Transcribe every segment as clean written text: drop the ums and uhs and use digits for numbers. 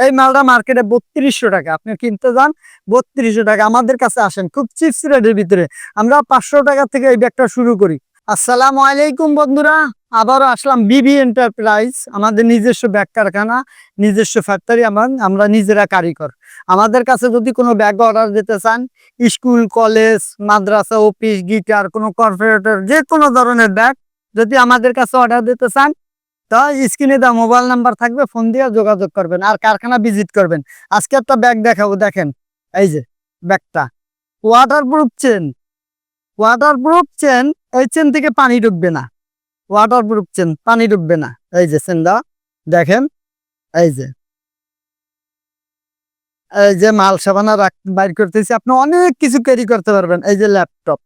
এই মালটা মার্কেটে ৩২০০ টাকা, আপনি কিনতে যান ৩২০০ টাকা, আমাদের কাছে আসেন খুব চিপস রেটের ভিতরে। আমরা 500 টাকা থেকে এই ব্যাগটা শুরু করি। আসসালামু আলাইকুম বন্ধুরা, আবারও আসলাম বিবি এন্টারপ্রাইজ, আমাদের নিজস্ব ব্যাগ কারখানা, নিজস্ব ফ্যাক্টরি, আমরা নিজেরা কারিগর। আমাদের কাছে যদি কোনো ব্যাগ অর্ডার দিতে চান, স্কুল, কলেজ, মাদ্রাসা, অফিস, গিটার, কোনো কর্পোরেটর, যে কোনো ধরনের ব্যাগ যদি আমাদের কাছে অর্ডার দিতে চান, তো স্ক্রিনে দেওয়া মোবাইল নাম্বার থাকবে, ফোন দিয়ে যোগাযোগ করবেন আর কারখানা ভিজিট করবেন। আজকে একটা ব্যাগ দেখাবো, দেখেন এই যে ব্যাগটা, ওয়াটারপ্রুফ চেন। ওয়াটারপ্রুফ চেন, এই চেন থেকে পানি ঢুকবে না। ওয়াটারপ্রুফ চেন, পানি ঢুকবে না। এই যে চেনটা দেখেন, এই যে মাল সাবানা বাইর করতেছি, আপনি অনেক কিছু ক্যারি করতে পারবেন। এই যে ল্যাপটপ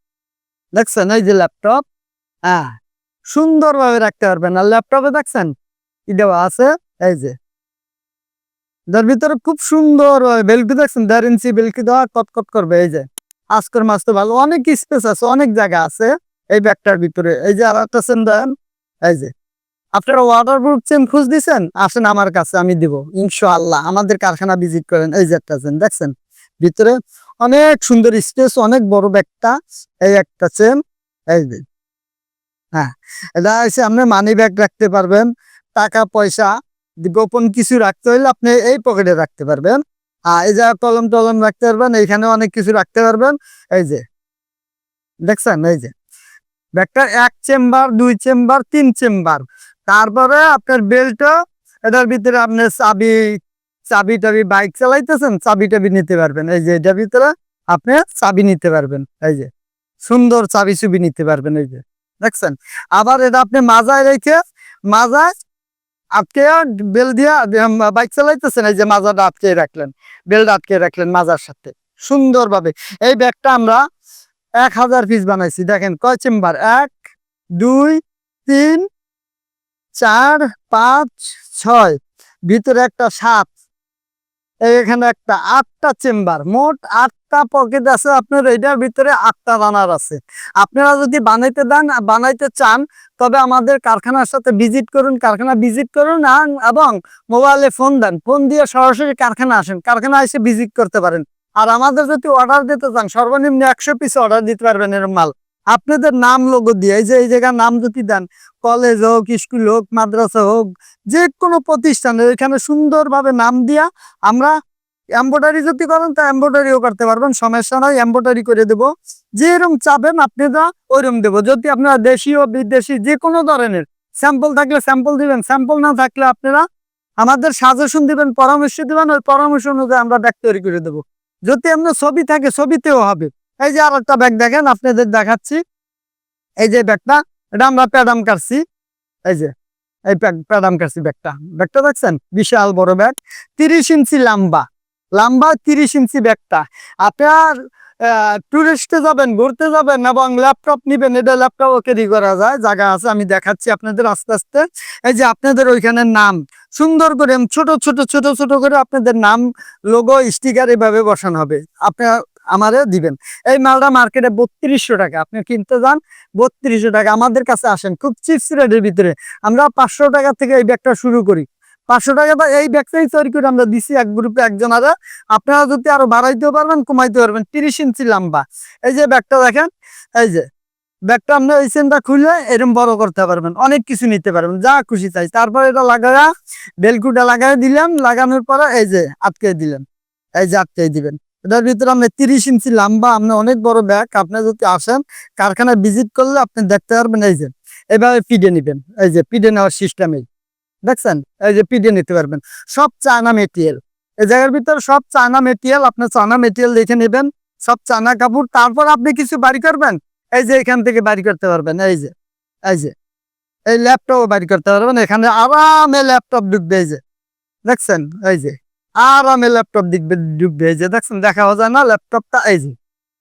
দেখছেন, এই যে ল্যাপটপ, হ্যাঁ, সুন্দরভাবে রাখতে পারবেন। আর ল্যাপটপে দেখছেন কি দেওয়া আছে, এই যে যার ভিতরে খুব সুন্দর বেলকি দেখছেন, 1.5 ইঞ্চি বেলকি দেওয়া, কটকট করবে। এই যে আজকের মাছ তো ভালো, অনেক স্পেস আছে, অনেক জায়গা আছে এই ব্যাগটার ভিতরে। এই যে আর একটা চেন দেন, এই যে আপনারা ওয়াটারপ্রুফ চেন খুঁজ দিচ্ছেন, আসেন আমার কাছে, আমি দিব ইনশাআল্লাহ। আমাদের কারখানা ভিজিট করেন। এই যে একটা চেন দেখছেন, ভিতরে অনেক সুন্দর স্পেস, অনেক বড় ব্যাগটা। এই একটা চেন, এই যে, হ্যাঁ, এটা হচ্ছে আপনি মানি ব্যাগ রাখতে পারবেন, টাকা পয়সা গোপন কিছু রাখতে হইলে আপনি এই পকেটে রাখতে পারবেন। আর এই যে কলম টলম রাখতে পারবেন, এইখানে অনেক কিছু রাখতে পারবেন। এই যে দেখছেন, এই যে ব্যাগটা 1 চেম্বার, 2 চেম্বার, 3 চেম্বার। তারপরে আপনার বেল্টও, এটার ভিতরে আপনার চাবি, চাবি বাইক চালাইতেছেন, চাবি টাবি নিতে পারবেন। এই যে এটার ভিতরে আপনি চাবি নিতে পারবেন, এই যে সুন্দর চাবি চুবি নিতে পারবেন। এই যে দেখছেন, আবার এটা আপনি মাজায় রেখে, মাজায় আটকে, বেল দিয়া বাইক চালাইতেছেন, এই যে মাজাটা আটকে রাখলেন, বেলটা আটকে রাখলেন মাজার সাথে সুন্দরভাবে। এই ব্যাগটা আমরা 1000 পিস বানাইছি। দেখেন কয় চেম্বার, 1, 2, 3, 4, 5, 6, ভিতরে একটা 7, এখানে একটা 8টা চেম্বার, মোট 8টা পকেট আছে আপনার। এইটার ভিতরে 8টা রানার আছে। আপনারা যদি বানাইতে চান, তবে আমাদের কারখানার সাথে ভিজিট করুন, কারখানা ভিজিট করুন, এবং মোবাইলে ফোন দেন, ফোন দিয়ে সরাসরি কারখানা আসেন, কারখানা এসে ভিজিট করতে পারেন। আর আমাদের যদি অর্ডার দিতে চান, সর্বনিম্ন 100 পিস অর্ডার দিতে পারবেন এর মাল। আপনাদের নাম লোগো দিয়ে, এই যে এই জায়গার নাম যদি দেন, কলেজ হোক, স্কুল হোক, মাদ্রাসা হোক, যে কোনো প্রতিষ্ঠানের, এখানে সুন্দরভাবে নাম দিয়া আমরা এমব্রয়ডারি যদি করেন তা এমব্রয়ডারিও করতে পারবেন, সমস্যা নয়, এমব্রয়ডারি করে দেবো। যেরকম চাবেন আপনারা ওইরকম দেবো। যদি আপনারা দেশীয় বিদেশি যে কোনো ধরনের স্যাম্পল থাকলে স্যাম্পল দিবেন, স্যাম্পল না থাকলে আপনারা আমাদের সাজেশন দিবেন, পরামর্শ দিবেন, ওই পরামর্শ অনুযায়ী আমরা ব্যাগ তৈরি করে দেবো। যদি আপনার ছবি থাকে, ছবিতেও হবে। এই যে আর একটা ব্যাগ দেখেন, আপনাদের দেখাচ্ছি। এই যে ব্যাগটা, এটা আমরা প্যাডাম কাটছি। এই যে এই প্যাডাম কাটছি ব্যাগটা, ব্যাগটা দেখছেন, বিশাল বড় ব্যাগ, 30 ইঞ্চি লম্বা, 30 ইঞ্চি ব্যাগটা। আপনার টুরিস্টে যাবেন, ঘুরতে যাবেন এবং ল্যাপটপ নিবেন, এটা ল্যাপটপও ক্যারি করা যায়, জায়গা আছে, আমি দেখাচ্ছি আপনাদের আস্তে আস্তে। এই যে আপনাদের ওইখানে নাম সুন্দর করে ছোট ছোট ছোট ছোট করে আপনাদের নাম, লোগো, স্টিকার এভাবে বসানো হবে, আপনার আমারে দিবেন। এই মালটা মার্কেটে 3200 টাকা, আপনি কিনতে যান 3200 টাকা, আমাদের কাছে আসেন খুব চিপস রেটের ভিতরে। আমরা 500 টাকা থেকে এই ব্যাগটা শুরু করি। 500 টাকা এই ব্যাগটাই তৈরি করে আমরা দিচ্ছি এক গ্রুপে একজনারা। আপনারা যদি আরো বাড়াইতেও পারবেন, কমাইতে পারবেন। 30 ইঞ্চি লম্বা এই যে ব্যাগটা দেখেন, এই যে ব্যাগটা আপনি এই চেনটা খুলে এরকম বড় করতে পারবেন, অনেক কিছু নিতে পারবেন, যা খুশি চাই। তারপর এটা লাগায়া বেলকুটা লাগাই দিলাম, লাগানোর পরে এই যে আটকে দিলেন, এই যে আটকে দিবেন। এটার ভিতরে আপনি 30 ইঞ্চি লম্বা, আপনি অনেক বড় ব্যাগ। আপনি যদি আসেন কারখানায় ভিজিট করলে আপনি দেখতে পারবেন। এই যে এইভাবে পিডে নিবেন, এই যে পিডে নেওয়ার সিস্টেম দেখছেন, এই যে পিডে নিতে পারবেন। সব চায়না মেটেরিয়াল, এই জায়গার ভিতরে সব চায়না মেটেরিয়াল, আপনার চায়না মেটেরিয়াল দেখে নেবেন, সব চায়না কাপড়। তারপর আপনি কিছু বাড়ি করবেন, এই যে এখান থেকে বাড়ি করতে পারবেন। এই যে এই যে এই ল্যাপটপ বাড়ি করতে পারবেন, এখানে আরামে ল্যাপটপ ঢুকবে। এই যে দেখছেন, এই যে আরামে ল্যাপটপ ঢুকবে। এই যে দেখছেন, দেখা যায় না ল্যাপটপটা, এই যে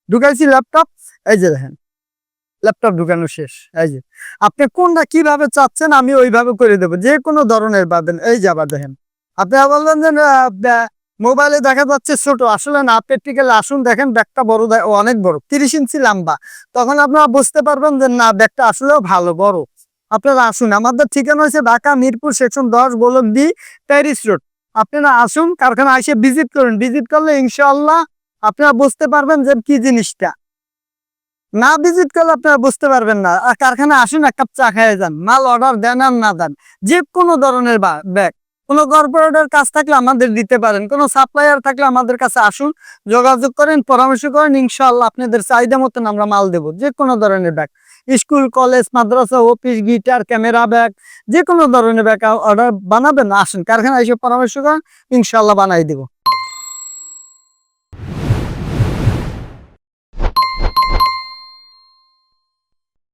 ঢুকাইছি ল্যাপটপ, এই যে দেখেন ল্যাপটপ ঢুকানো শেষ। এই যে আপনি কোনটা কিভাবে চাচ্ছেন, আমি ওইভাবে করে দেবো, যে কোনো ধরনের পাবেন। এই যে আবার দেখেন, আপনি বললেন যে মোবাইলে দেখা যাচ্ছে ছোট, আসলে না, প্র্যাকটিক্যালি আসুন, দেখেন ব্যাগটা বড়, অনেক বড়, 30 ইঞ্চি লম্বা। তখন আপনারা বুঝতে পারবেন যে না, ব্যাগটা আসলেও ভালো বড়। আপনারা আসুন, আমাদের ঠিকানা হচ্ছে Dhaka Mirpur section 10 block D, Paris road. আপনারা আসুন, কারখানা এসে ভিজিট করুন। ভিজিট করলে ইনশাআল্লাহ আপনারা বুঝতে পারবেন যে কি জিনিসটা। না ভিজিট করলে আপনারা বুঝতে পারবেন না। কারখানা আসুন, এক কাপ চা খেয়ে যান, মাল অর্ডার দেন আর না দেন, যে কোনো ধরনের ব্যাগ, কোনো কর্পোরেটের কাজ থাকলে আমাদের দিতে পারেন, কোনো সাপ্লায়ার থাকলে আমাদের কাছে আসুন, যোগাযোগ করেন, পরামর্শ করেন, ইনশাআল্লাহ আপনাদের চাহিদা মতন আমরা মাল দেবো। যে কোনো ধরনের ব্যাগ, স্কুল, কলেজ, মাদ্রাসা, অফিস, গিটার, ক্যামেরা ব্যাগ, যে কোনো ধরনের ব্যাগ অর্ডার বানাবেন, আসুন কারখানা এসে পরামর্শ করেন, ইনশাআল্লাহ বানাই দেবো।